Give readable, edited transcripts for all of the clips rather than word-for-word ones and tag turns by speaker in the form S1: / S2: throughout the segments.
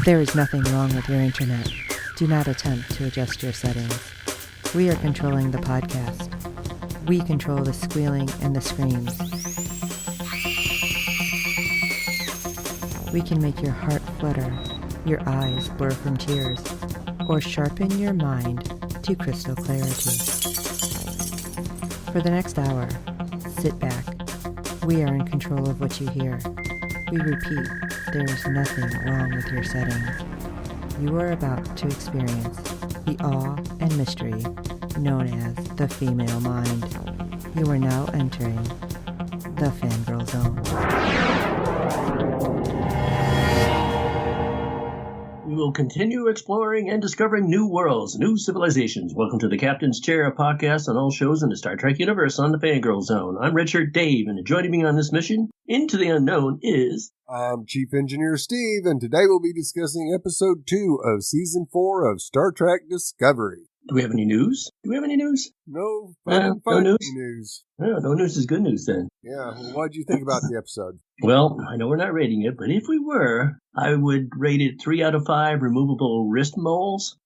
S1: There is nothing wrong with your internet. Do not attempt to adjust your settings. We are controlling the podcast. We control the squealing and the screams. We can make your heart flutter, your eyes blur from tears, or sharpen your mind to crystal clarity. For the next hour, sit back. We are in control of what you hear. We repeat, there is nothing wrong with your settings. You are about to experience the awe and mystery known as the female mind. You are now entering the Fangirl Zone.
S2: We will continue exploring and discovering new worlds, new civilizations. Welcome to the Captain's Chair, a podcast on all shows in the Star Trek universe on the Fangirl Zone. I'm Redshirt Dave, and joining me on this mission into the unknown is...
S3: I'm Chief Engineer Steve, and today we'll be discussing Episode 2 of Season 4 of Star Trek Discovery.
S2: Do we have any news?
S3: No news.
S2: No news is good news then.
S3: Yeah, well, what did you think about the episode?
S2: Well, I know we're not rating it, but if we were, I would rate it 3 out of 5 removable wrist moles.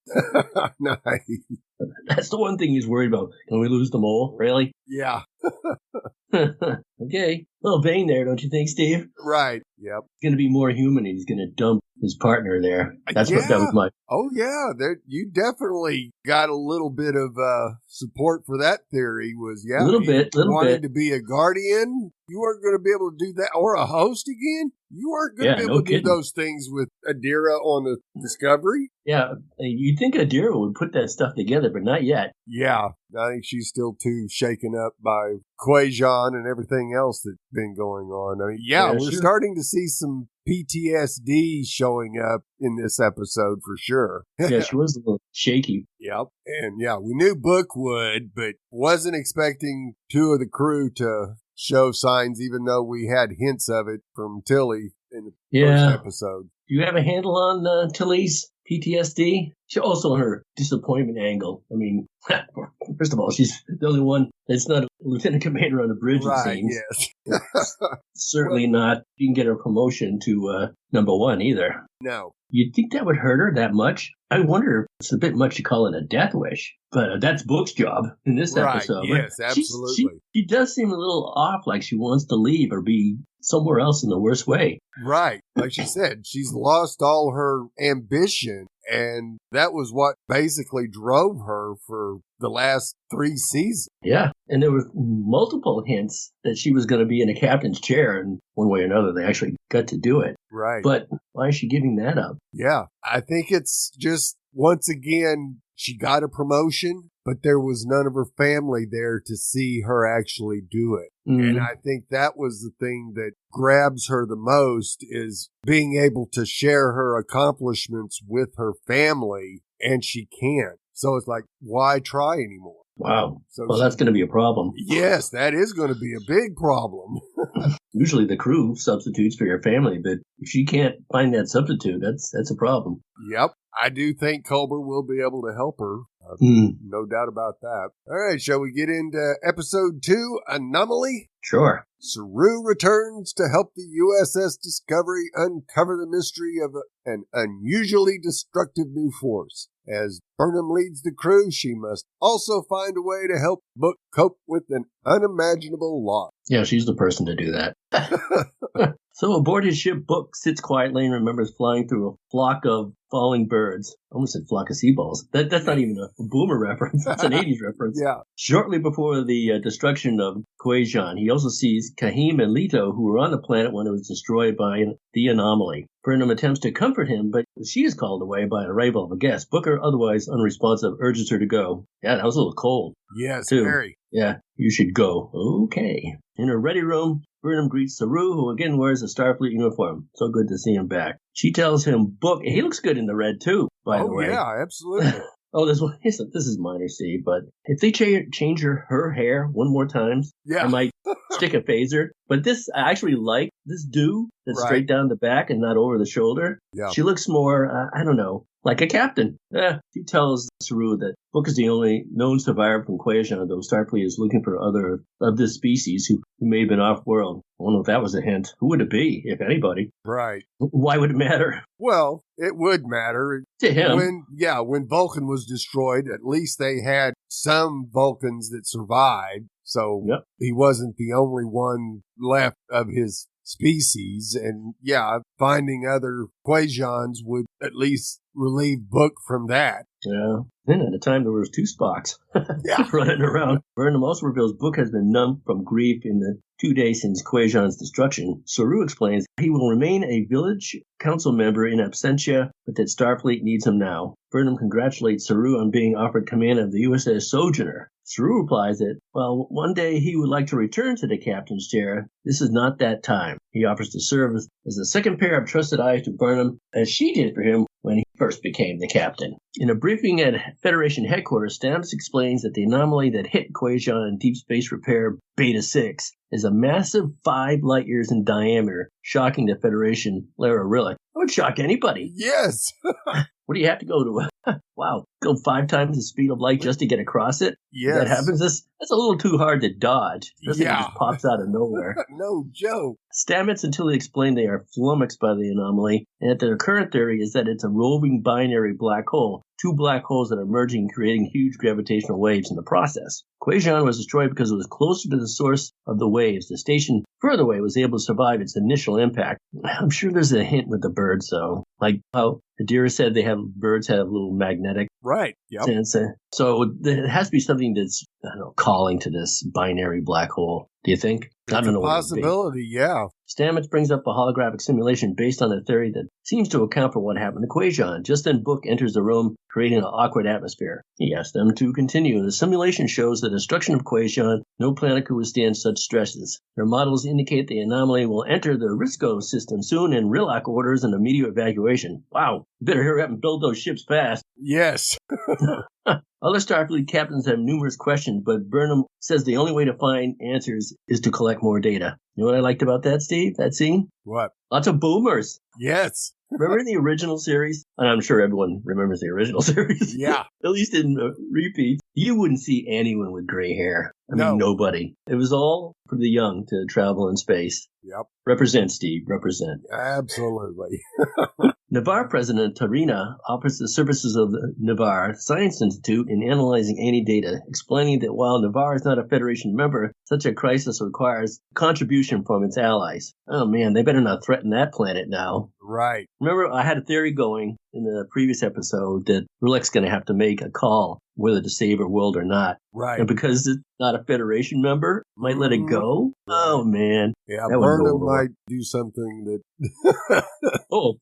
S3: Nice.
S2: That's the one thing he's worried about. Can we lose the mole? Really?
S3: Yeah.
S2: Okay. A little vain there, don't you think, Steve?
S3: Right. Yep.
S2: He's going to be more human. He's going to dump his partner there. That was my...
S3: Oh, yeah. You definitely got a little bit of support for that theory.
S2: A little bit.
S3: Wanted to be a guardian. You weren't going to be able to do that. Or a host again. You weren't going to be able to do those things with Adira on the Discovery.
S2: Yeah. You'd think Adira would put that stuff together, but not yet.
S3: Yeah. I think she's still too shaken up by Quajon and everything else that's been going on. I mean, we're starting to see some PTSD showing up in this episode for sure.
S2: Yeah, she was a little shaky.
S3: Yep. And we knew Book would, but wasn't expecting two of the crew to show signs, even though we had hints of it from Tilly in the first episode.
S2: Do you have a handle on Tilly's PTSD? She also on her disappointment angle. I mean, first of all, she's the only one that's not a lieutenant commander on the bridge, it seems.
S3: Yes.
S2: Certainly not. You can get her promotion to number 1 either.
S3: No.
S2: You'd think that would hurt her that much? I wonder if it's a bit much to call it a death wish. But that's Book's job in this episode.
S3: Yes, absolutely.
S2: She does seem a little off, like she wants to leave or be somewhere else in the worst way.
S3: Right. Like she said, she's lost all her ambition. And that was what basically drove her for the last 3 seasons.
S2: Yeah. And there were multiple hints that she was going to be in a captain's chair. And one way or another, they actually got to do it.
S3: Right.
S2: But why is she giving that up?
S3: Yeah. I think it's just, once again, she got a promotion, but there was none of her family there to see her actually do it. Mm-hmm. And I think that was the thing that grabs her the most, is being able to share her accomplishments with her family, and she can't. So it's like, why try anymore?
S2: Wow. Well, that's going to be a problem.
S3: Yes, that is going to be a big problem.
S2: Usually the crew substitutes for your family, but if she can't find that substitute, that's a problem.
S3: Yep. I do think Culber will be able to help her. No doubt about that. All right, shall we get into Episode 2, Anomaly?
S2: Sure.
S3: Saru returns to help the USS Discovery uncover the mystery of an unusually destructive new force. As Burnham leads the crew, she must also find a way to help Book cope with an unimaginable loss.
S2: Yeah, she's the person to do that. So aboard his ship, Book sits quietly and remembers flying through a flock of falling birds. I almost said flock of seaballs. That's not even a boomer reference. That's an 80s reference.
S3: Yeah.
S2: Shortly before the destruction of Quajon, he also sees Kahim and Leto, who were on the planet when it was destroyed by the Anomaly. Burnham attempts to comfort him, but she is called away by an arrival of a guest. Booker, otherwise unresponsive, urges her to go. Yeah, that was a little cold.
S3: Yes,
S2: too.
S3: Very.
S2: Yeah, you should go. Okay. In her ready room, Burnham greets Saru, who again wears a Starfleet uniform. So good to see him back. She tells him, Book, he looks good in the red too, by the way.
S3: Oh, yeah, absolutely.
S2: This is minor, Steve, but if they change her hair one more time, I might stick a phaser. But I actually like this do that's straight down the back and not over the shoulder.
S3: Yeah.
S2: She looks more, I don't know, like a captain. She tells Saru that Book is the only known survivor from Quajan, though Starfleet is looking for other of this species who may have been off-world. I don't know if that was a hint. Who would it be, if anybody?
S3: Right.
S2: Why would it matter?
S3: Well, it would matter.
S2: To him.
S3: When Vulcan was destroyed, at least they had some Vulcans that survived. So He wasn't the only one left of his species. And finding other Quajans would at least relieve Book from that.
S2: Yeah. Then at the time there was 2 Spocks running around. Burnham also reveals Book has been numb from grief in the 2 days since Quajan's destruction. Saru explains he will remain a village council member in absentia, but that Starfleet needs him now. Burnham congratulates Saru on being offered command of the USS Sojourner. Saru replies that, well, one day he would like to return to the captain's chair. This is not that time. He offers to serve as a second pair of trusted eyes to Burnham, as she did for him when he first became the captain. In a briefing at Federation headquarters, Stamets explains that the anomaly that hit Quajan in Deep Space Repair Beta 6 is a massive 5 light years in diameter, shocking the Federation Lara Relic. That would shock anybody.
S3: Yes.
S2: What do you have to go to? Go 5 times the speed of light just to get across it?
S3: Yes.
S2: That happens. That's a little too hard to dodge. This thing just pops out of nowhere.
S3: No joke.
S2: Stamets and Tilly explain they are flummoxed by the anomaly, and that their current theory is that it's a roving binary black hole, 2 black holes that are merging, creating huge gravitational waves in the process. Quajan was destroyed because it was closer to the source of the waves. The station further away was able to survive its initial impact. I'm sure there's a hint with the birds, though. Like how Adira said birds have a little magnetic sense. So there has to be something that's, calling to this binary black hole. Do you think? I don't know.
S3: Possibility, yeah.
S2: Stamets brings up a holographic simulation based on a theory that seems to account for what happened to Quajan. Just then, Book enters the room, creating an awkward atmosphere. He asks them to continue. The simulation shows the destruction of Quajan. No planet could withstand such stresses. Their models indicate the anomaly will enter the Risco system soon, and Rilak orders an immediate evacuation. Wow, you better hurry up and build those ships fast.
S3: Yes.
S2: Other Starfleet captains have numerous questions, but Burnham says the only way to find answers is to collect more data. You know what I liked about that, Steve? That scene?
S3: What?
S2: Lots of boomers.
S3: Yes.
S2: Remember the original series? And I'm sure everyone remembers the original series.
S3: Yeah.
S2: At least in repeats. You wouldn't see anyone with gray hair. I mean, nobody. It was all for the young to travel in space.
S3: Yep.
S2: Represent, Steve. Represent.
S3: Absolutely.
S2: Navarre President Tarina offers the services of the Navarre Science Institute in analyzing any data, explaining that while Navarre is not a Federation member, such a crisis requires contribution from its allies. Oh man, they better not threaten that planet now.
S3: Right.
S2: Remember, I had a theory going in the previous episode that Rilik's going to have to make a call whether to save her world or not.
S3: Right.
S2: And because it's not a Federation member, might let it go. Oh, man.
S3: Yeah, Burnham might do something that...
S2: Oh,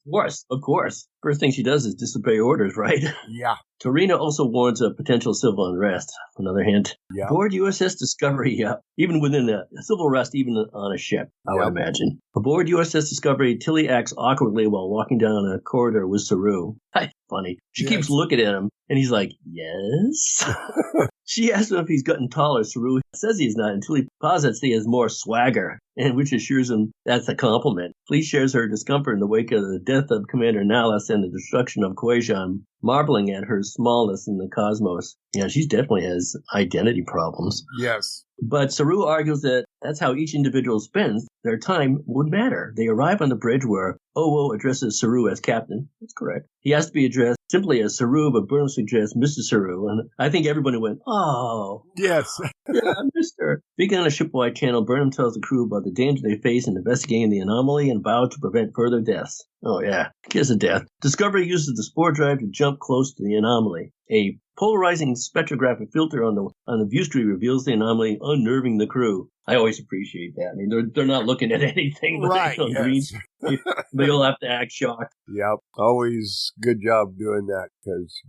S2: of course. First thing she does is disobey orders, right?
S3: Yeah.
S2: Tarina also warns of potential civil unrest. Another hint.
S3: Yeah.
S2: Aboard USS Discovery, even within the civil unrest, even on a ship, I would imagine. Aboard USS Discovery, Tilly acts awkwardly while walking down a corridor with Saru. Funny. She keeps looking at him, and he's like, yes? She asks him if he's gotten taller. Saru says he's not until he posits he has more swagger, and which assures him that's a compliment. Tilly shares her discomfort in the wake of the death of Commander Nahlas and the destruction of Quajan, marveling at her smallness in the cosmos. Yeah, she definitely has identity problems.
S3: Yes.
S2: But Saru argues that that's how each individual spends their time would matter. They arrive on the bridge where Owo addresses Saru as captain. That's correct. He has to be addressed simply as Saru, but Burnham suggests Mr. Saru. And I think everybody went, oh.
S3: Yes.
S2: Yeah, Mr. Speaking on a shipwide channel, Burnham tells the crew about the danger they face in investigating the anomaly and vows to prevent further deaths. Oh, yeah. Kiss of death. Discovery uses the spore drive to jump close to the anomaly. A polarizing spectrographic filter on the viewscreen reveals the anomaly, unnerving the crew. I always appreciate that. I mean, they're not looking at anything.
S3: Right, yes.
S2: But you'll have to act shocked.
S3: Yep. Always good job doing that because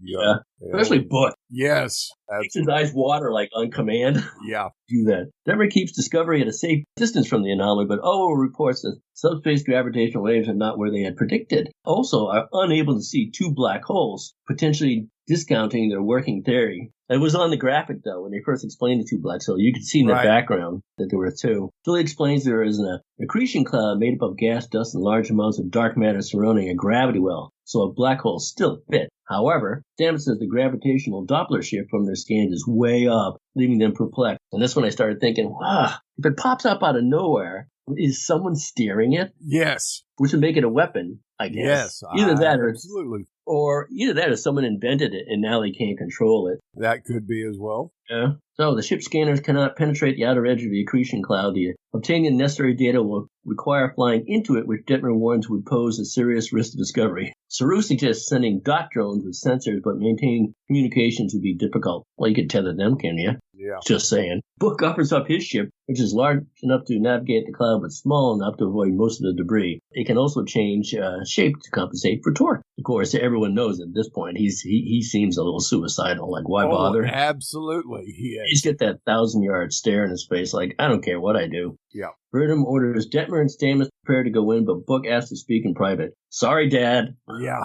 S2: especially Book.
S3: Yes.
S2: Makes his eyes water like on command.
S3: Yeah.
S2: Do that. Discovery keeps Discovery at a safe distance from the anomaly, but Owo reports that subspace gravitational waves are not where they had predicted. Also, are unable to see 2 black holes, potentially discounting their working theory. It was on the graphic, though, when they first explained the 2 black holes. You could see in the background that there were 2. Tilly explains there is an accretion cloud made up of gas, dust, and large amounts of dark matter surrounding a gravity well, so a black hole still fit. However, Stamets says the gravitational Doppler shift from their scans is way up, leaving them perplexed. And that's when I started thinking, wow, if it pops up out of nowhere, is someone steering it?
S3: Yes.
S2: Which would make it a weapon, I guess.
S3: Yes.
S2: Either that
S3: absolutely.
S2: or someone invented it and now they can't control it.
S3: That could be as well.
S2: Yeah. So the ship scanners cannot penetrate the outer edge of the accretion cloud. The obtaining the necessary data will require flying into it, which Detmer warns would pose a serious risk to discovery. Saru suggests sending dot drones with sensors, but maintaining communications would be difficult. Well, you could tether them, can you?
S3: Yeah.
S2: Just saying. Book offers up his ship, which is large enough to navigate the cloud, but small enough to avoid most of the debris. It can also change shape to compensate for torque. Of course, everyone knows at this point he seems a little suicidal. Like, why bother?
S3: Absolutely, he is.
S2: He's got that 1,000-yard stare in his face, like, I don't care what I do.
S3: Yeah.
S2: Burnham orders Detmer and Stamets prepare to go in, but Book asks to speak in private. Sorry, Dad.
S3: Yeah.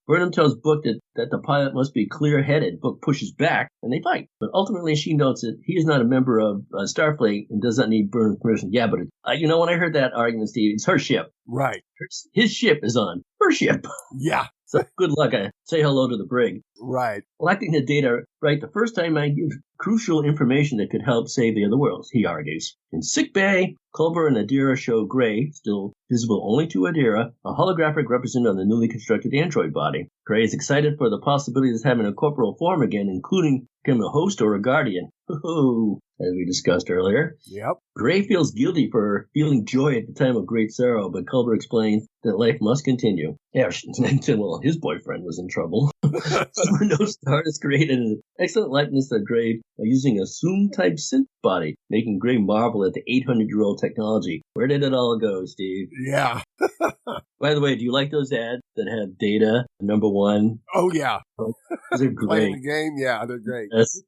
S2: Burnham tells Book that the pilot must be clear-headed. Book pushes back, and they fight. But ultimately, she notes that he is not a member of Starfleet and does not need Burnham's permission. Yeah, but when I heard that argument, Steve, it's her ship.
S3: Right.
S2: His ship is on her ship.
S3: Yeah.
S2: So good luck. I say hello to the brig.
S3: Right.
S2: Collecting the data right the first time I give crucial information that could help save the other worlds, he argues. In sickbay, Culber and Adira show Gray, still visible only to Adira, a holographic representative of the newly constructed android body. Gray is excited for the possibility of having a corporal form again, including becoming a host or a guardian. As we discussed earlier.
S3: Yep.
S2: Gray feels guilty for feeling joy at the time of great sorrow, but Culber explains that life must continue. Yeah, well, his boyfriend was in trouble. Supernova's artist created an excellent likeness of Gray by using a Zoom-type synth body, making Gray marvel at the 800-year-old technology. Where did it all go, Steve?
S3: Yeah.
S2: By the way, do you like those ads that have Data, number one?
S3: Oh, yeah.
S2: Those are great.
S3: Playing the game, yeah, they're great.
S2: Yes,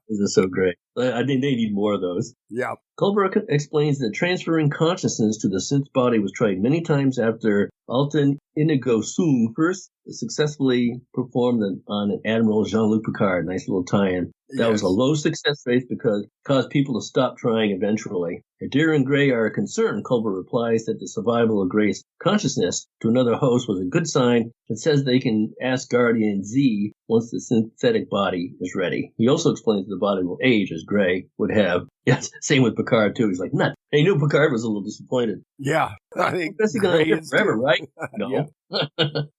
S2: those are so great. I think they need more of those.
S3: Yeah.
S2: Culber explains that transferring consciousness to the synth body was tried many times after Alton Inigo Zoom first successfully performed on Admiral Jean-Luc Picard. Nice little tie-in. That was a low success rate because it caused people to stop trying eventually. Adira and Gray are concerned. Culber replies that the survival of Gray's consciousness to another host was a good sign and says they can ask Guardian Z once the synthetic body is ready. He also explains that the body will age as Gray would have. Yes, same with Picard too. He's like, nah. He knew Picard was a little disappointed.
S3: Yeah, I think
S2: he's going to live forever, right? No.
S3: Yeah.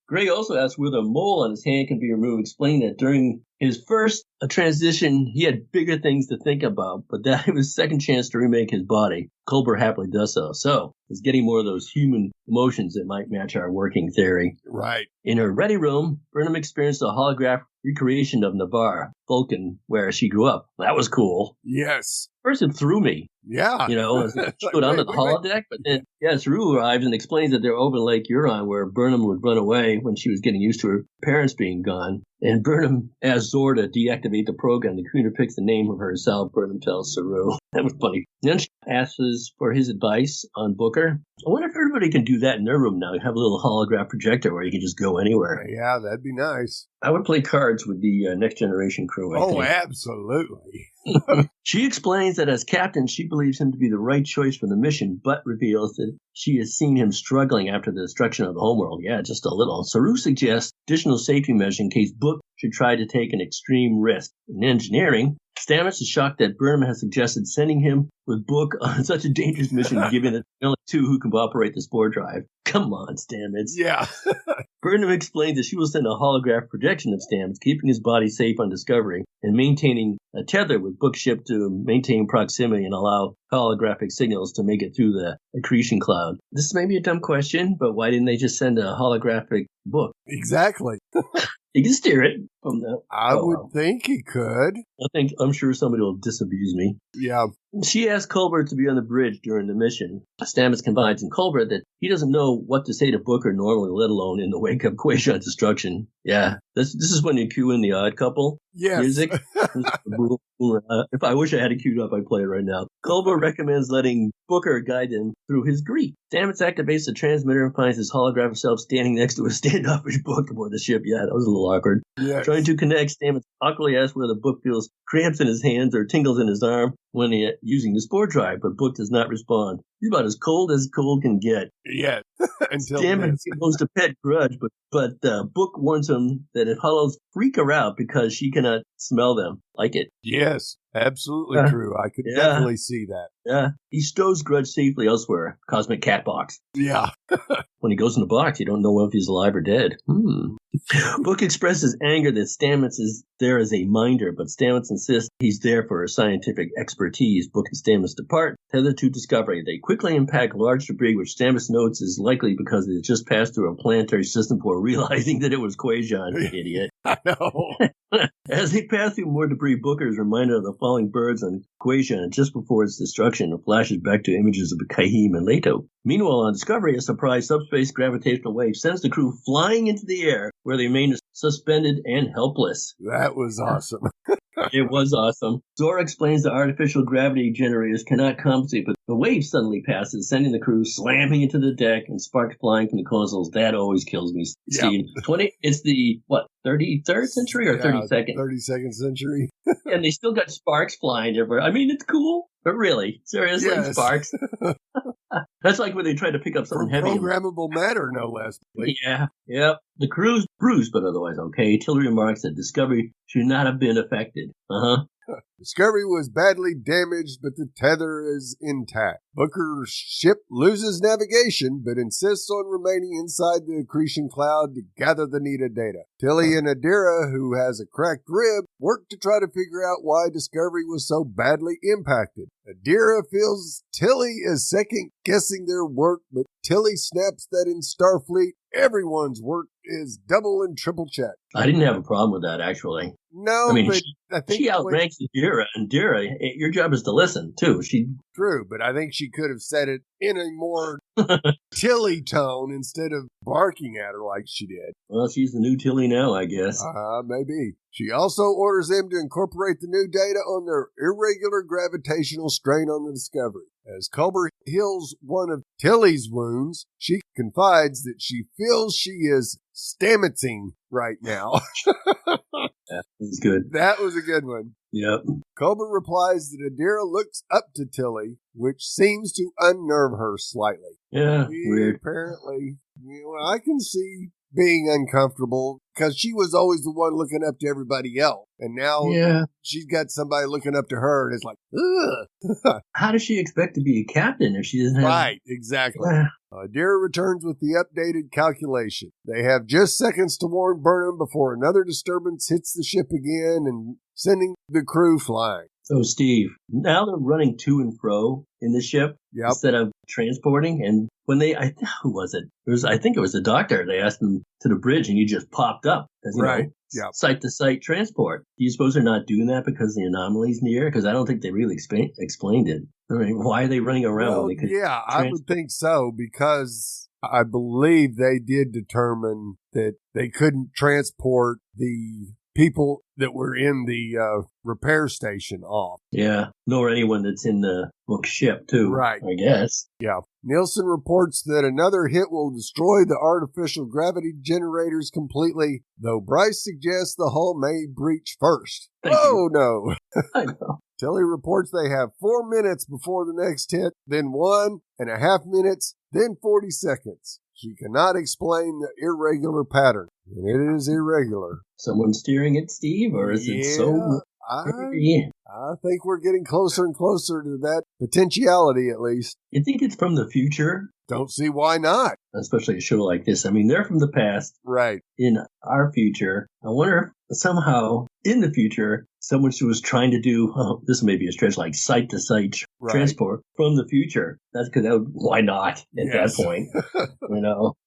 S2: Gray also asks whether a mole on his hand can be removed, explaining that during his first transition, he had bigger things to think about, but that was his second chance to remake his body. Culber happily does so. So he's getting more of those human emotions that might match our working theory.
S3: Right.
S2: In her ready room, Burnham experienced a holographic recreation of Navarre, Vulcan, where she grew up. That was cool.
S3: Yes.
S2: First, it threw me.
S3: Yeah.
S2: She went onto the holodeck, but then, Saru arrives and explains that they're over Lake Huron, where Burnham would run away when she was getting used to her parents being gone. And Burnham asks Zor to deactivate the program. The computer picks the name of herself. Burnham tells Saru. That was funny. Then she asks for his advice on Booker. I wonder if everybody can do that in their room now. You have a little holograph projector where you can just go anywhere.
S3: Yeah, that'd be nice.
S2: I would play cards with the Next Generation crew, I think.
S3: Absolutely.
S2: She explains that as captain, she believes him to be the right choice for the mission, but reveals that she has seen him struggling after the destruction of the homeworld. Yeah, just a little. Saru suggests additional safety measures in case Book should try to take an extreme risk. In engineering, Stamets is shocked that Burnham has suggested sending him with Book on such a dangerous mission, given that there are only two who can operate the spore drive. Come on, Stamets.
S3: Yeah.
S2: Burnham explains that she will send a holograph projection of Stamets, keeping his body safe on Discovery, and maintaining a tether with Book's ship to maintain proximity and allow holographic signals to make it through the accretion cloud. This may be a dumb question, but why didn't they just send a holographic Book?
S3: Exactly.
S2: You can steer it from the...
S3: I would think he could.
S2: I'm sure somebody will disabuse me.
S3: Yeah.
S2: She asked Culber to be on the bridge during the mission. Stamets confides in Culber that he doesn't know what to say to Booker normally, let alone in the wake of Quayshawn's destruction. Yeah, this is when you cue in the Odd Couple music. If I wish I had it queued up, I'd play it right now. Culber recommends letting Booker guide him through his grief. Stamets activates the transmitter and finds his holographic self standing next to a standoffish Book aboard the ship. Yeah, that was a little awkward.
S3: Yes.
S2: Trying to connect, Stamets awkwardly asks whether Book feels cramps in his hands or tingles in his arm when using the spore drive, but Book does not respond. He's about as cold can get.
S3: Yes. until
S2: Stamets
S3: this.
S2: goes to pet Grudge, but Book warns him that if Hollows freak her out because she cannot smell them. Like it.
S3: Yes, absolutely true. I could definitely see that.
S2: Yeah. He stows Grudge safely elsewhere. Cosmic cat box.
S3: Yeah.
S2: When he goes in the box, you don't know if he's alive or dead. Book expresses anger that Stamets is there as a minder, but Stamets insists he's there for scientific expertise. Book and Stamets depart, tethered to Discovery. They quickly impact large debris, which Stamets notes is likely because it just passed through a planetary system before realizing that it was Quajon, idiot.
S3: I know.
S2: As they pass through more debris, Booker is reminded of the falling birds on Quajon just before its destruction and flashes back to images of Kahim and Leto. Meanwhile, on Discovery, a surprise subspace gravitational wave sends the crew flying into the air, where they remain suspended and helpless.
S3: That was awesome.
S2: It was awesome. Zora explains the artificial gravity generators cannot compensate, but the wave suddenly passes, sending the crew slamming into the deck and sparks flying from the consoles. That always kills me, Steve. Yep. It's the, 33rd century or 32nd?
S3: 32nd century.
S2: And they still got sparks flying everywhere. I mean, it's cool, but really, seriously, sparks. That's like when they try to pick up something heavy.
S3: Programmable matter, no less.
S2: Yeah. The crew's bruised, but otherwise okay. Tilly remarks that Discovery should not have been affected.
S3: Discovery was badly damaged, but the tether is intact. Booker's ship loses navigation, but insists on remaining inside the accretion cloud to gather the needed data. Tilly and Adira, who has a cracked rib, work to try to figure out why Discovery was so badly impacted. Adira feels Tilly is second-guessing their work, but Tilly snaps that in Starfleet, everyone's work is double and triple checked.
S2: I didn't have a problem with that, actually.
S3: No, but I think
S2: she outranks Adira, and Adira, your job is to listen, too.
S3: True, but I think she could have said it in a more Tilly tone instead of barking at her like she did.
S2: Well, she's the new Tilly now, I guess.
S3: Maybe. She also orders them to incorporate the new data on their irregular gravitational strain on the Discovery. As Culber heals one of Tilly's wounds, she confides that she feels she is Stametsing right now.
S2: That was good.
S3: That was a good one.
S2: Yep.
S3: Culber replies that Adira looks up to Tilly, which seems to unnerve her slightly.
S2: Yeah, weird.
S3: Apparently, I can see being uncomfortable because she was always the one looking up to everybody else. And now she's got somebody looking up to her and it's like, ugh.
S2: How does she expect to be a captain if she doesn't have...
S3: Right, exactly. Adira returns with the updated calculation. They have just seconds to warn Burnham before another disturbance hits the ship again and sending the crew flying.
S2: So, Steve, now they're running to and fro in the ship instead of transporting. And when who was it? I think it was the doctor. They asked him to the bridge and he just popped up. Right. Site-to-site transport. Do you suppose they're not doing that because the anomaly's near? Because I don't think they really explained it. I mean, why are they running around? When they could
S3: I would think so because I believe they did determine that they couldn't transport the people that were in the repair station off.
S2: Yeah, nor anyone that's in the book ship, too.
S3: Right.
S2: I guess.
S3: Yeah. Nielsen reports that another hit will destroy the artificial gravity generators completely, though Bryce suggests the hull may breach first. No.
S2: I know.
S3: Tilly reports they have 4 minutes before the next hit, then 1.5 minutes, then 40 seconds. She cannot explain the irregular pattern, and it is irregular.
S2: Someone steering it, Steve, or is it so...
S3: I think we're getting closer and closer to that potentiality, at least.
S2: You think it's from the future?
S3: Don't see why not.
S2: Especially a show like this. I mean, they're from the past.
S3: Right.
S2: In our future. I wonder if somehow in the future, someone who was trying to do, this may be a stretch, like site-to-site transport from the future. That's because why not at that point?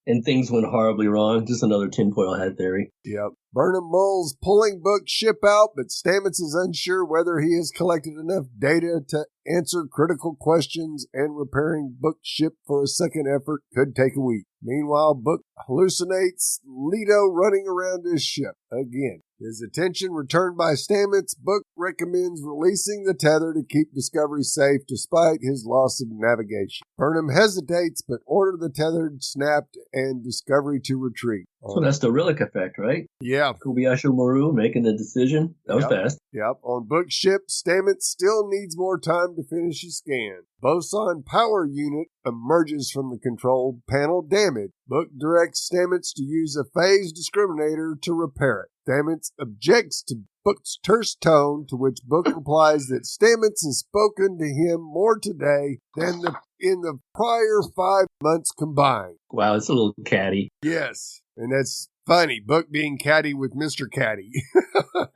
S2: And things went horribly wrong. Just another tinfoil hat theory.
S3: Yep. Burnham mulls pulling Book ship out, but Stamets is unsure whether he has collected enough data to answer critical questions, and repairing Book ship for a second effort could take a week. Meanwhile, Book hallucinates Leto running around his ship again. His attention returned by Stamets, Book recommends releasing the tether to keep Discovery safe despite his loss of navigation. Burnham hesitates, but orders the tether snapped and Discovery to retreat.
S2: So that's the Rillick effect, right?
S3: Yeah.
S2: Kobayashi Maru making the decision. That was fast.
S3: Yep. On Book's ship, Stamets still needs more time to finish his scan. Boson power unit emerges from the control panel damaged. Book directs Stamets to use a phase discriminator to repair it. Stamets objects to Book's terse tone, to which Book replies that Stamets has spoken to him more today than in the prior 5 months combined.
S2: Wow, it's a little catty.
S3: Yes, and that's funny. Book being catty with Mr. Catty.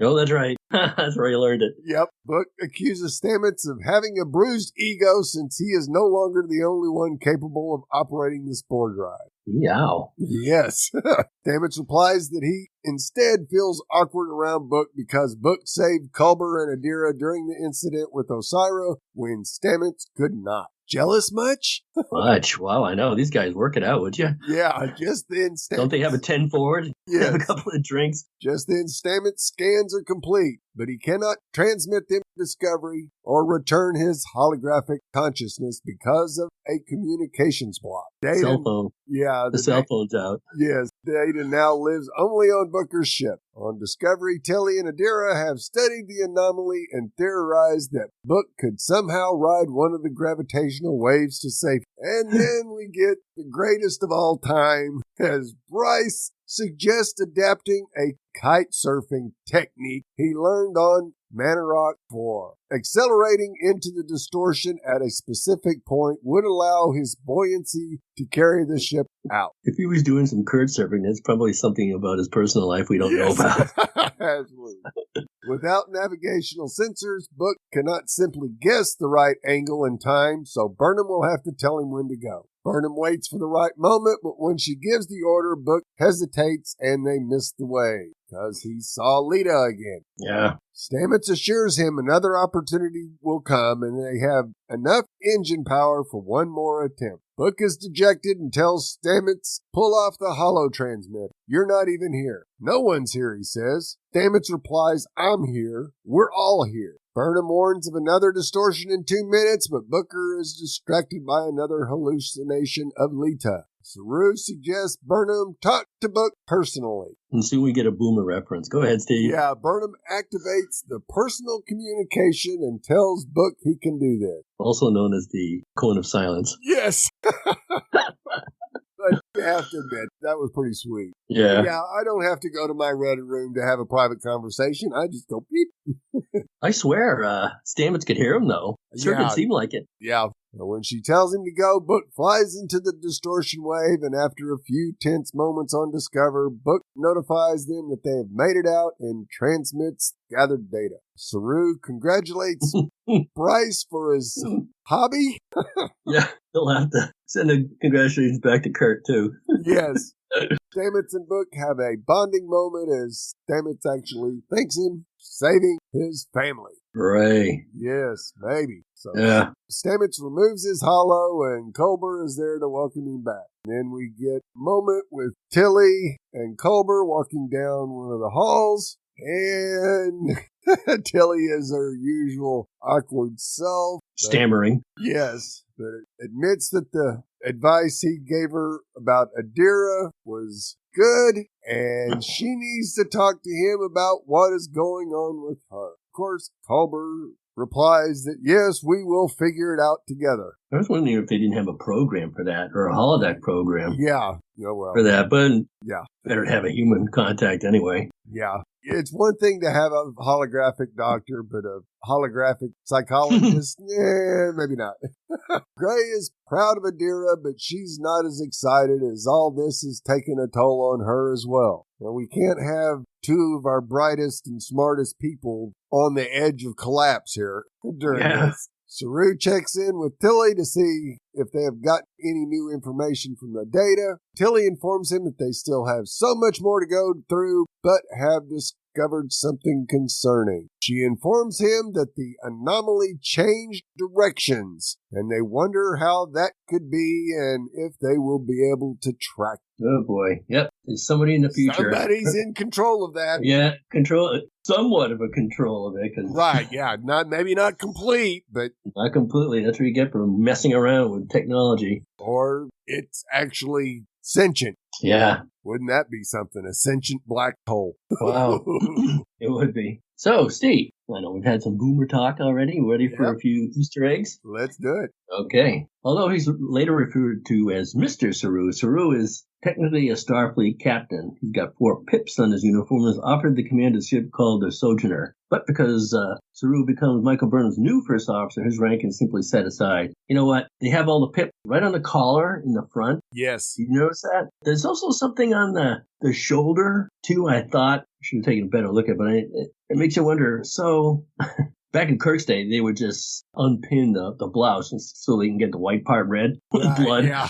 S2: Oh, that's right. That's where he learned it.
S3: Yep. Book accuses Stamets of having a bruised ego since he is no longer the only one capable of operating the spore drive.
S2: Yow.
S3: Yes. Stamets replies that he instead feels awkward around Book because Book saved Culber and Adira during the incident with Osira when Stamets could not. Jealous much?
S2: Much. Wow, I know. These guys work it out, would you?
S3: Yeah, just then Stamets...
S2: Don't they have a 10 forward?
S3: Yes.
S2: Have a couple of drinks?
S3: Just then Stamets' scans are complete, but he cannot transmit them to Discovery or return his holographic consciousness because of a communications block. Data,
S2: cell phone.
S3: Yeah.
S2: The cell phone's out.
S3: Yes. Data now lives only on Booker's ship. On Discovery, Tilly and Adira have studied the anomaly and theorized that Book could somehow ride one of the gravitational waves to safety. And then we get the greatest of all time as Bryce suggests adapting a kite surfing technique he learned on Manorock 4. Accelerating into the distortion at a specific point would allow his buoyancy to carry the ship out.
S2: If he was doing some curd surfing, that's probably something about his personal life we don't know about.
S3: Absolutely. Without navigational sensors, Book cannot simply guess the right angle and time, so Burnham will have to tell him when to go. Burnham waits for the right moment, but when she gives the order, Book hesitates and they miss the way because he saw Lita again.
S2: Yeah.
S3: Stamets assures him another opportunity will come and they have enough engine power for one more attempt. Book is dejected and tells Stamets, pull off the holo transmitter. You're not even here. No one's here, he says. Stamets replies, I'm here. We're all here. Burnham warns of another distortion in 2 minutes, but Booker is distracted by another hallucination of Lita. Saru suggests Burnham talk to Book personally.
S2: And soon we get a Boomer reference. Go ahead, Steve.
S3: Yeah, Burnham activates the personal communication and tells Book he can do this.
S2: Also known as the cone of silence.
S3: Yes. But you have to admit, that was pretty sweet.
S2: Yeah.
S3: Yeah, I don't have to go to my Reddit room to have a private conversation. I just go beep.
S2: I swear, Stamets could hear him, though. Sure didn't seem like it.
S3: Yeah. When she tells him to go, Book flies into the distortion wave, and after a few tense moments on Discover, Book notifies them that they have made it out and transmits gathered data. Saru congratulates Bryce for his hobby.
S2: Yeah, he'll have to send a congratulations back to Kurt, too.
S3: Yes. Stamets and Book have a bonding moment as Stamets actually thanks him, saving his family.
S2: Right.
S3: Yes, maybe. So
S2: yeah.
S3: Stamets removes his holo and Culber is there to welcome him back. And then we get a moment with Tilly and Culber walking down one of the halls. And Tilly is her usual awkward self.
S2: Stammering.
S3: Yes, but admits that the advice he gave her about Adira was good, and she needs to talk to him about what is going on with her. Of course, Culber replies that yes, we will figure it out together.
S2: I was wondering if they didn't have a program for that, or a holodeck program.
S3: Yeah, well,
S2: for that, but
S3: yeah,
S2: better to have a human contact anyway.
S3: Yeah. It's one thing to have a holographic doctor, but a holographic psychologist, maybe not. Gray is proud of Adira, but she's not as excited as all this has taken a toll on her as well. Now, we can't have two of our brightest and smartest people on the edge of collapse here during this. Saru checks in with Tilly to see if they have got any new information from the data. Tilly informs him that they still have so much more to go through, but have discovered something concerning. She informs him that the anomaly changed directions, and they wonder how that could be and if they will be able to track.
S2: Oh boy. Yep. There's somebody in the future.
S3: Somebody's in control of that.
S2: Yeah, somewhat of a control of it.
S3: Right, yeah. Maybe not complete, but...
S2: Not completely. That's what you get for messing around with technology.
S3: Or it's actually Sentient.
S2: Yeah.
S3: Wouldn't that be something? A sentient black hole.
S2: Wow. It would be. So, Steve, I know we've had some boomer talk already. Ready for a few Easter eggs?
S3: Let's do it.
S2: Okay. Although he's later referred to as Mr. Saru, Saru is technically a Starfleet captain. He's got 4 pips on his uniform and is offered the command of a ship called the Sojourner. But because Saru becomes Michael Burnham's new first officer, his rank is simply set aside. You know what? They have all the pips right on the collar in the front.
S3: Yes.
S2: You notice that? There's also something on the shoulder, too, I thought. I should have taken a better look at it, but it makes you wonder. So, back in Kirk's day, they would just unpin the blouse so they can get the white part red with blood.
S3: Yeah.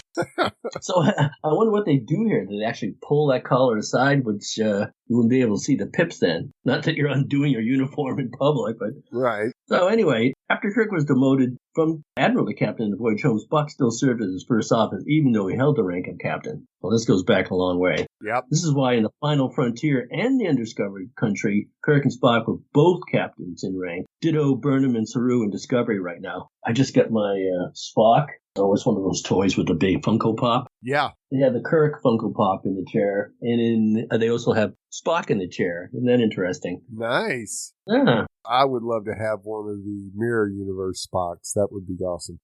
S2: So I wonder what they do here. Do they actually pull that collar aside, which you wouldn't be able to see the pips then? Not that you're undoing your uniform in public, but...
S3: Right.
S2: So anyway, after Kirk was demoted from admiral to captain in the Voyage Home, Spock still served as his first officer, even though he held the rank of captain. Well, this goes back a long way.
S3: Yep.
S2: This is why in the Final Frontier and the Undiscovered Country, Kirk and Spock were both captains in rank. Ditto Burnham and Saru in Discovery right now. I just got my Spock. Oh, it's one of those toys with the big Funko Pop.
S3: Yeah.
S2: They have the Kirk Funko Pop in the chair, and they also have Spock in the chair. Isn't that interesting?
S3: Nice.
S2: Yeah.
S3: I would love to have one of the Mirror Universe Spocks. That would be awesome.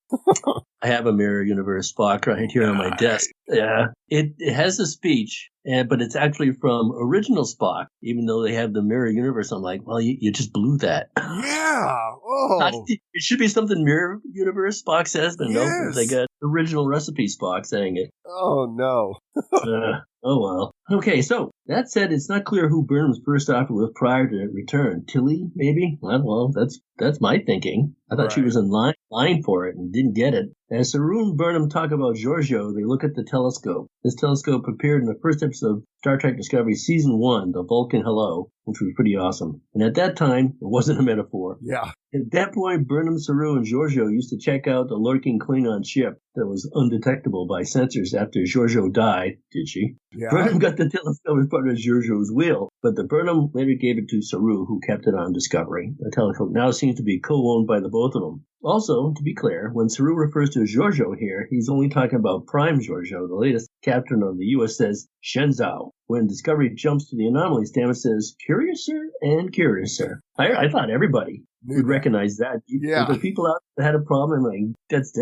S2: I have a Mirror Universe Spock right here on my desk. Yeah. It has a speech, but it's actually from original Spock, even though they have the Mirror Universe. I'm like, well, you just blew that.
S3: Yeah. Oh.
S2: It should be something Mirror Universe Spock says, but no, they got original recipe Spock saying it.
S3: Oh, no.
S2: Oh, well. Okay, so that said, it's not clear who Burnham's first offer was prior to return. Tilly, maybe? Well, that's my thinking. I thought she was in line for it and didn't get it. As Saru and Burnham talk about Giorgio, they look at the telescope. This telescope appeared in the first episode of Star Trek Discovery Season 1, The Vulcan Hello, which was pretty awesome. And at that time, it wasn't a metaphor.
S3: Yeah.
S2: At that point, Burnham, Saru, and Giorgio used to check out the lurking Klingon ship that was undetectable by sensors after Giorgio died, did she?
S3: Yeah.
S2: Burnham got the telescope as part of Giorgio's will, but the Burnham later gave it to Saru, who kept it on Discovery. The telescope now seems to be co-owned by the both of them. Also, to be clear, when Saru refers to Giorgio here, he's only talking about Prime Giorgio, the latest captain of the USS Shenzhou. When Discovery jumps to the Anomaly stamp, it says, Curiouser and Curiouser. I thought everybody would recognize that.
S3: Yeah.
S2: The people out that had a problem, like, that's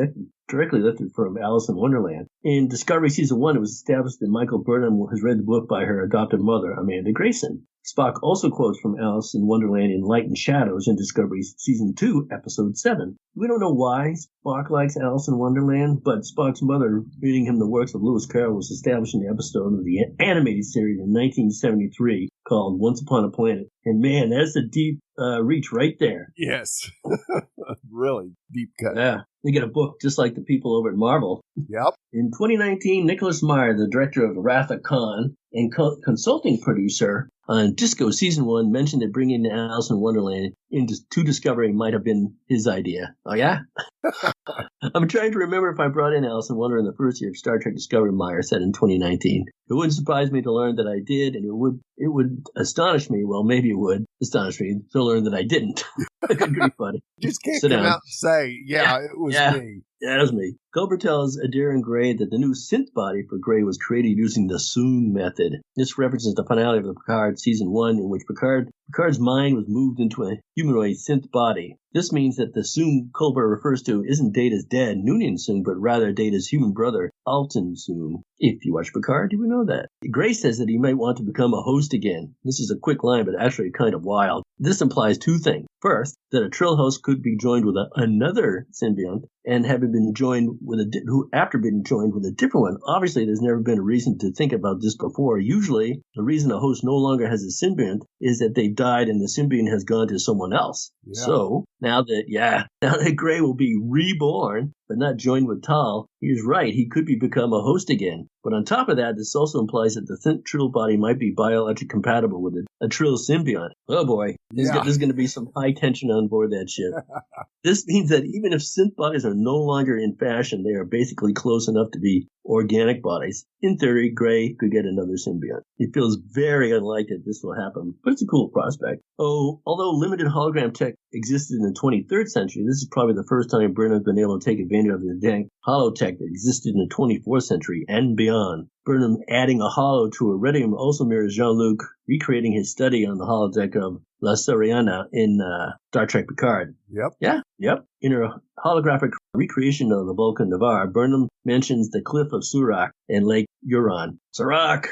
S2: directly lifted from Alice in Wonderland. In Discovery Season 1, it was established that Michael Burnham has read the book by her adopted mother, Amanda Grayson. Spock also quotes from Alice in Wonderland in Light and Shadows in Discovery Season 2, Episode 7. We don't know why Spock likes Alice in Wonderland, but Spock's mother reading him the works of Lewis Carroll was established in the episode of the animated series in 1973 called Once Upon a Planet. And man, that's a deep reach right there.
S3: Yes. Really deep cut.
S2: Yeah. They get a book just like the people over at Marvel.
S3: Yep.
S2: In 2019, Nicholas Meyer, the director of Wrath of Khan and consulting producer on Disco Season 1, mentioned that bringing Alice in Wonderland to Discovery might have been his idea. Oh, yeah? I'm trying to remember if I brought in Alice in Wonderland the first year of Star Trek Discovery, Meyer said in 2019. It wouldn't surprise me to learn that I did, and it would astonish me. Well, maybe it would astonish me to learn that I didn't. Good grief, buddy.
S3: Just can't
S2: Sit
S3: come
S2: down.
S3: out and say, it was me.
S2: Yeah, it was me. Culber tells Adair and Gray that the new synth body for Gray was created using the Soong method. This references the finale of the Picard Season 1, in which Picard's mind was moved into a humanoid synth body. This means that the Soong Culber refers to isn't Data's dad, Noonien Soong, but rather Data's human brother, Altan Soong. If you watch Picard, you would know that. Gray says that he might want to become a host again. This is a quick line, but actually kind of wild. This implies two things. First, that a Trill host could be joined with another symbiont, and having been joined with after being joined with a different one. Obviously, there's never been a reason to think about this before. Usually, the reason a host no longer has a symbiont is that they've died and the symbiont has gone to someone else. Yeah. So now that Gray will be reborn, but not joined with Tal, he's right. He could become a host again. But on top of that, this also implies that the synth Trill body might be biologically compatible with a Trill symbiont. Oh boy, there's going to be some high tension on board that ship. This means that even if synth bodies are no longer in fashion, they are basically close enough to be organic bodies. In theory, Gray could get another symbiont. It feels very unlikely that this will happen, but it's a cool prospect. Although limited hologram tech existed in the 23rd century, this is probably the first time Burnham's been able to take advantage of the dank holotech that existed in the 24th century and beyond. Burnham adding a holo to Iridium also mirrors Jean-Luc recreating his study on the holodeck of La Soriana in Star Trek Picard. Yep. In her holographic recreation of the Vulcan Navarre, Burnham mentions the cliff of Surak and Lake Huron. Surak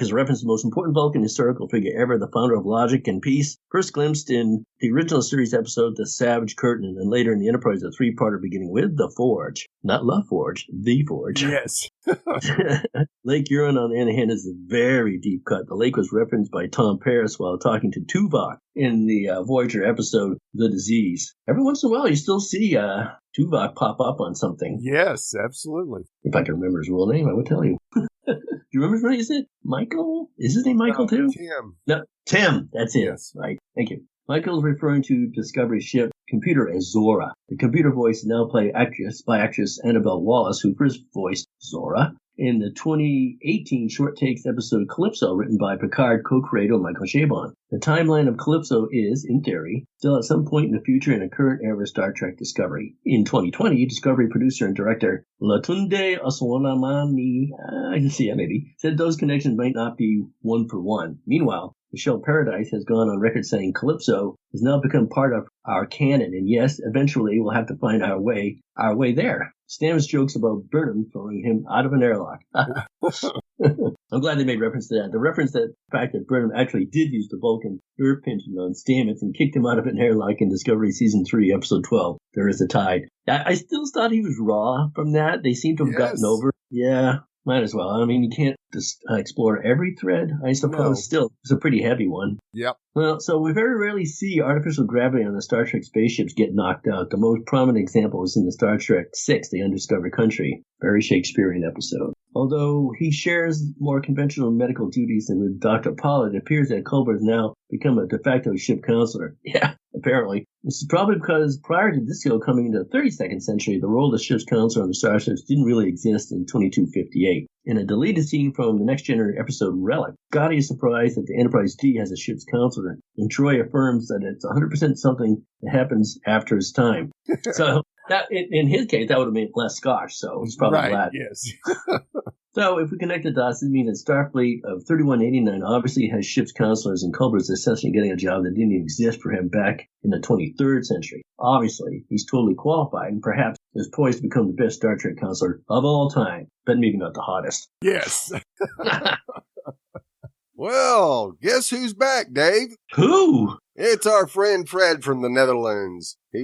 S2: is a reference to the most important Vulcan historical figure ever, the founder of logic and peace, first glimpsed in the original series episode The Savage Curtain, and then later in the Enterprise, a three-parter beginning with The Forge. Not La Forge, The Forge.
S3: Yes.
S2: Lake Huron, on the other hand, is a very deep cut. The lake was referenced by Tom Paris while talking to Tuvok in the Voyager episode The Disease. Every once in a while, you still see Tuvok pop up on something.
S3: Yes, absolutely.
S2: If I can remember his real name, I would tell you. Do you remember what he said? Michael? Is his name Michael too?
S3: Tim.
S2: No, Tim. That's it.
S3: Yes.
S2: Right. Thank you. Michael is referring to Discovery's ship computer as Zora. The computer voice is now played by actress Annabelle Wallace, who first voiced Zora in the 2018 Short Takes episode Calypso, written by Picard co-creator Michael Chabon. The timeline of Calypso is, in theory, still at some point in the future in a current era of Star Trek Discovery. In 2020, Discovery producer and director Latunde Oswonamani, I can see that maybe, said those connections might not be one for one. Meanwhile, Michelle Paradise has gone on record saying Calypso has now become part of our canon, and yes, eventually we'll have to find our way there. Stamets jokes about Burnham throwing him out of an airlock. I'm glad they made reference to that. The reference to the fact that Burnham actually did use the Vulcan nerve pinching on Stamets and kicked him out of an airlock in Discovery Season 3, Episode 12, There Is a Tide. I still thought he was raw from that. They seem to have gotten over. Yeah. Might as well. I mean, you can't just explore every thread, I suppose. No. Still, it's a pretty heavy one.
S3: Yep.
S2: Well, so we very rarely see artificial gravity on the Star Trek spaceships get knocked out. The most prominent example is in the Star Trek VI, The Undiscovered Country. Very Shakespearean episode. Although he shares more conventional medical duties than with Dr. Pollard, it appears that Culber has now become a de facto ship counselor. Yeah, apparently. This is probably because prior to Disco coming into the 32nd century, the role of ship's counselor on the starships didn't really exist in 2258. In a deleted scene from the Next Generation episode Relic, Scotty is surprised that the Enterprise D has a ship's counselor, and Troy affirms that it's 100% something that happens after his time. So that, in his case, that would have meant less Scotch, so he's probably glad.
S3: Yes.
S2: So if we connect the dots, it means that Starfleet of 3189 obviously has ship's counselors, and Culber is essentially getting a job that didn't even exist for him back in the 23rd century. Obviously, he's totally qualified and perhaps is poised to become the best Star Trek counselor of all time, but maybe not the hottest.
S3: Yes. Well, guess who's back, Dave?
S2: Who?
S3: It's our friend Fred from the Netherlands. He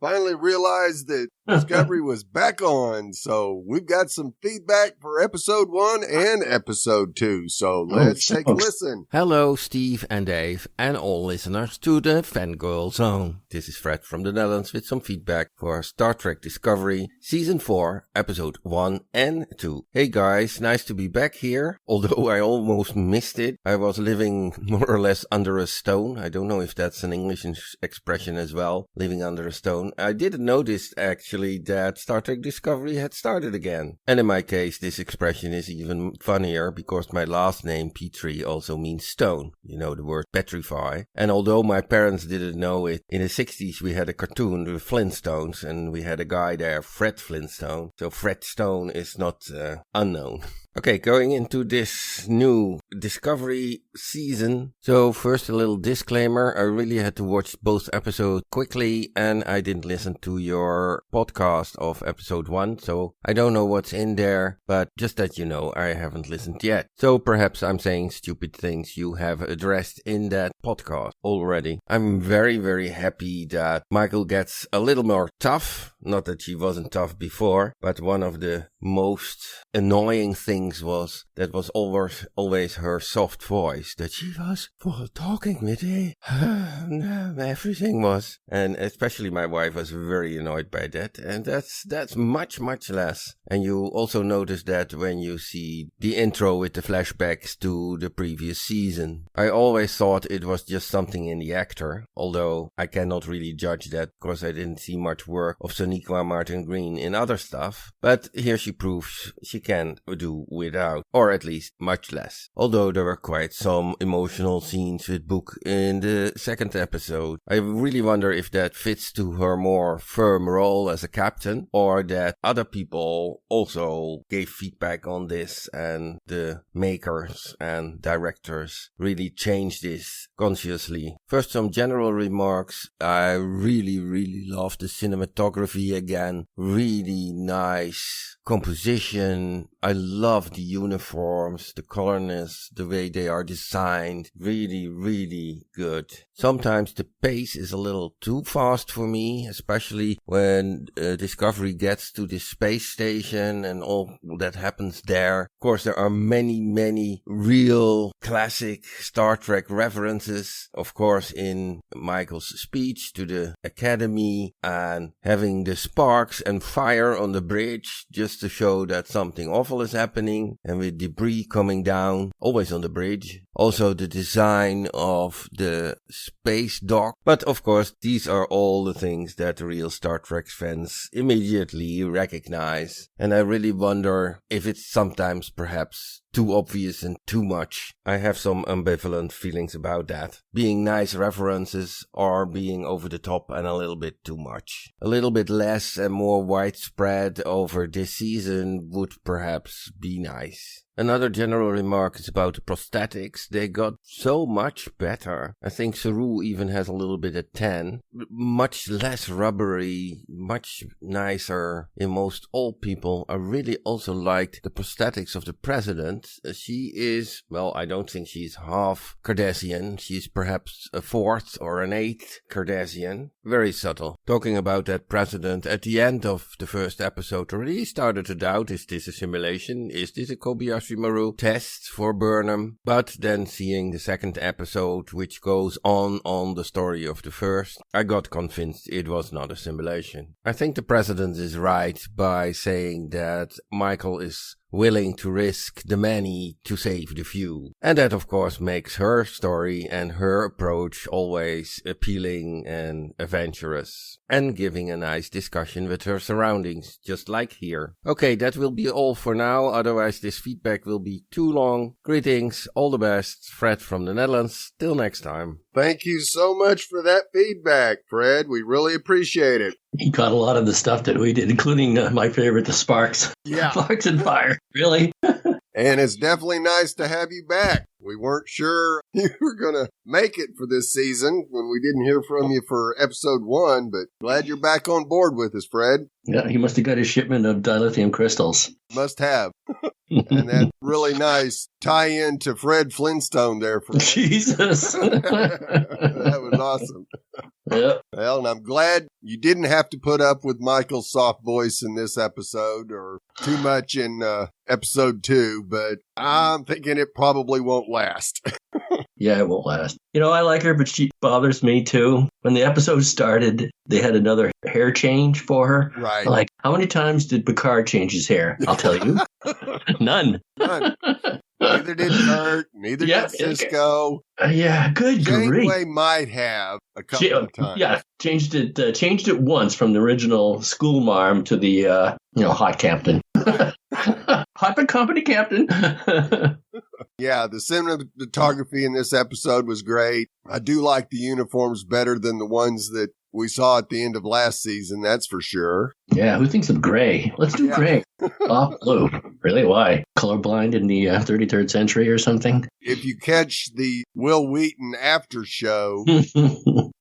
S3: finally realized that Discovery was back on, so we've got some feedback for episode 1 and episode 2, so let's take a listen.
S4: Hello, Steve and Dave, and all listeners to the Fangirl Zone. This is Fred from the Netherlands with some feedback for Star Trek Discovery, Season 4, Episode 1 and 2. Hey guys, nice to be back here, although I almost missed it. I was living more or less under a stone. I don't know if that's an English expression as well, living under a stone. I didn't notice actually that Star Trek Discovery had started again. And in my case, this expression is even funnier because my last name, Petrie, also means stone. You know the word petrify. And although my parents didn't know it, in the 60s we had a cartoon with Flintstones and we had a guy there, Fred Flintstone. So Fred Stone is not unknown. Okay, going into this new Discovery season. So first a little disclaimer. I really had to watch both episodes quickly and I didn't listen to your podcast of episode 1. So I don't know what's in there, but just that you know, I haven't listened yet. So perhaps I'm saying stupid things you have addressed in that podcast already. I'm very, very happy that Michael gets a little more tough. Not that she wasn't tough before, but one of the most annoying things things was that was always her soft voice, that she was talking with everything was. And especially my wife was very annoyed by that. And that's much, much less. And you also notice that when you see the intro with the flashbacks to the previous season. I always thought it was just something in the actor, although I cannot really judge that because I didn't see much work of Sonequa Martin Green in other stuff. But here she proves she can do without, or at least much less. Although there were quite some emotional scenes with Book in the second episode. I really wonder if that fits to her more firm role as a captain, or that other people also gave feedback on this and the makers and directors really changed this consciously. First, some general remarks. I really love the cinematography again. Really nice composition. I love the uniforms, the colorness, the way they are designed. Really good. Sometimes the pace is a little too fast for me, especially when Discovery gets to the space station and all that happens there. Of course, there are many real classic Star Trek references. Of course, in Michael's speech to the Academy and having the sparks and fire on the bridge just to show that something awful is happening, and with debris coming down, always on the bridge. Also the design of the space dock. But of course, these are all the things that the real Star Trek fans immediately recognize. And I really wonder if it's sometimes perhaps too obvious and too much. I have some ambivalent feelings about that. Being nice references or being over the top and a little bit too much. A little bit less and more widespread over this season would perhaps be nice. Another general remark is about the prosthetics. They got so much better. I think Saru even has a little bit of 10. Much less rubbery, much nicer in most old people. I really also liked the prosthetics of the president. She is, well, I don't think she's half Cardassian. She's perhaps a fourth or an eighth Cardassian. Very subtle. Talking about that president at the end of the first episode, already started to doubt, is this a simulation? Is this a Kobayashi Maru test for Burnham? But then seeing the second episode, which goes on the story of the first, I got convinced it was not a simulation. I think the president is right by saying that Michael is willing to risk the many to save the few. And that of course makes her story and her approach always appealing and adventurous, and giving a nice discussion with her surroundings, just like here. Okay, that will be all for now, otherwise this feedback will be too long. Greetings, all the best, Fred from the Netherlands. Till next time.
S3: Thank you so much for that feedback, Fred. We really appreciate it.
S2: He caught a lot of the stuff that we did, including my favorite, the sparks.
S3: Yeah.
S2: Sparks and fire. Really?
S3: And it's definitely nice to have you back. We weren't sure you were going to make it for this season when we didn't hear from you for episode 1, but glad you're back on board with us, Fred.
S2: Yeah, he must have got his shipment of dilithium crystals.
S3: Must have. And that really nice tie-in to Fred Flintstone there for
S2: Jesus.
S3: That was awesome.
S2: Yep.
S3: Well, and I'm glad you didn't have to put up with Michael's soft voice in this episode or too much in episode 2, but I'm thinking it probably won't last.
S2: Yeah, it won't last. You know, I like her, but she bothers me too. When the episode started, they had another hair change for her.
S3: Right.
S2: Like, how many times did Picard change his hair? I'll tell you. None.
S3: Neither did Kurt. Neither did Cisco.
S2: Yeah, good grief.
S3: Janeway might have a couple of times.
S2: Yeah, changed it once from the original school marm to the hot captain. Hot but company captain.
S3: Yeah, the cinematography in this episode was great. I do like the uniforms better than the ones that we saw at the end of last season, that's for sure.
S2: Yeah, who thinks of gray? Let's do gray. Oh, blue. Really? Why? Colorblind in the 33rd century or something?
S3: If you catch the Will Wheaton after show,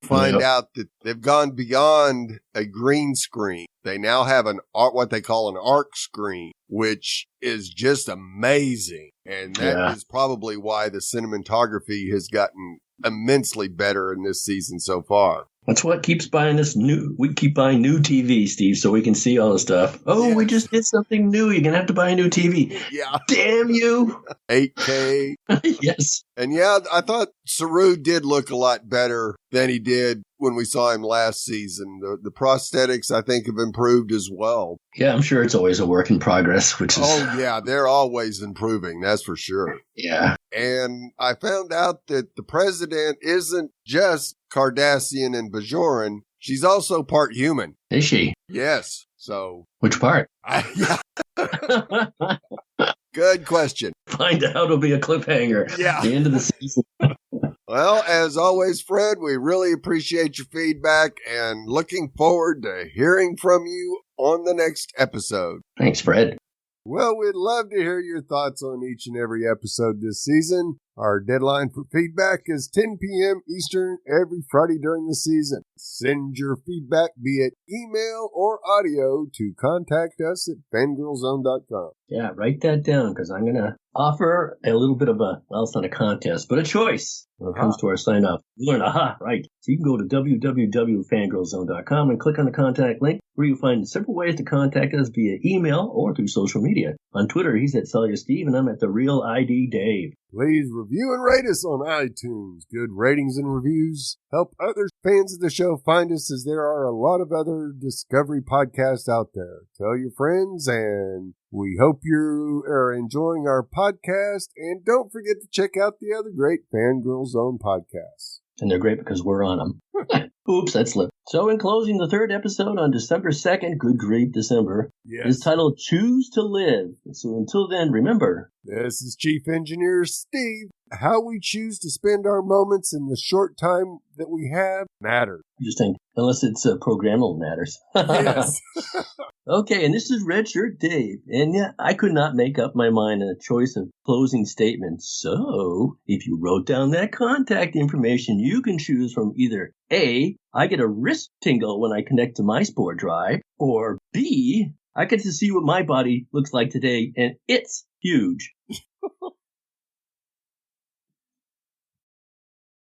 S3: find out that they've gone beyond a green screen. They now have what they call an arc screen, which is just amazing. And that is probably why the cinematography has gotten immensely better in this season so far.
S2: That's what keeps buying us new. We keep buying new TV, Steve, so we can see all the stuff. Oh, yes. We just did something new. You're going to have to buy a new TV.
S3: Yeah.
S2: Damn you.
S3: 8K.
S2: Yes.
S3: And yeah, I thought Saru did look a lot better than he did when we saw him last season. The prosthetics, I think, have improved as well.
S2: Yeah, I'm sure it's always a work in progress, which is...
S3: Oh, yeah, they're always improving, that's for sure.
S2: Yeah.
S3: And I found out that the president isn't just Cardassian and Bajoran. She's also part human.
S2: Is she?
S3: Yes. So...
S2: Which part?
S3: Yeah. Good question.
S2: Find out. It'll be a cliffhanger.
S3: Yeah.
S2: At the end of the season.
S3: Well, as always, Fred, we really appreciate your feedback and looking forward to hearing from you on the next episode.
S2: Thanks, Fred.
S3: Well, we'd love to hear your thoughts on each and every episode this season. Our deadline for feedback is 10 p.m. Eastern every Friday during the season. Send your feedback via email or audio to contact us at fangirlzone.com.
S2: Yeah, write that down because I'm going to offer a little bit of a, well, it's not a contest, but a choice when it comes to our sign up. You learn, right. So you can go to www.fangirlzone.com and click on the contact link where you'll find several ways to contact us via email or through social media. On Twitter, he's at Celia Steve and I'm at The Real ID Dave.
S3: Please review and rate us on iTunes. Good ratings and reviews help other fans of the show find us, as there are a lot of other Discovery podcasts out there. Tell your friends, and we hope you are enjoying our podcast. And don't forget to check out the other great Fangirl Zone podcasts.
S2: And they're great because we're on them. Oops, that slipped. So in closing, the third episode on December 2nd, good grief, December, is titled Choose to Live. So until then, remember,
S3: this is Chief Engineer Steve. How we choose to spend our moments in the short time that we have matters.
S2: Interesting. Unless it's programmable matters.
S3: Yes.
S2: Okay, and this is Redshirt Dave. And yeah, I could not make up my mind on a choice of closing statements. So if you wrote down that contact information, you can choose from either A, I get a wrist tingle when I connect to my sport drive, or B, I get to see what my body looks like today, and it's huge.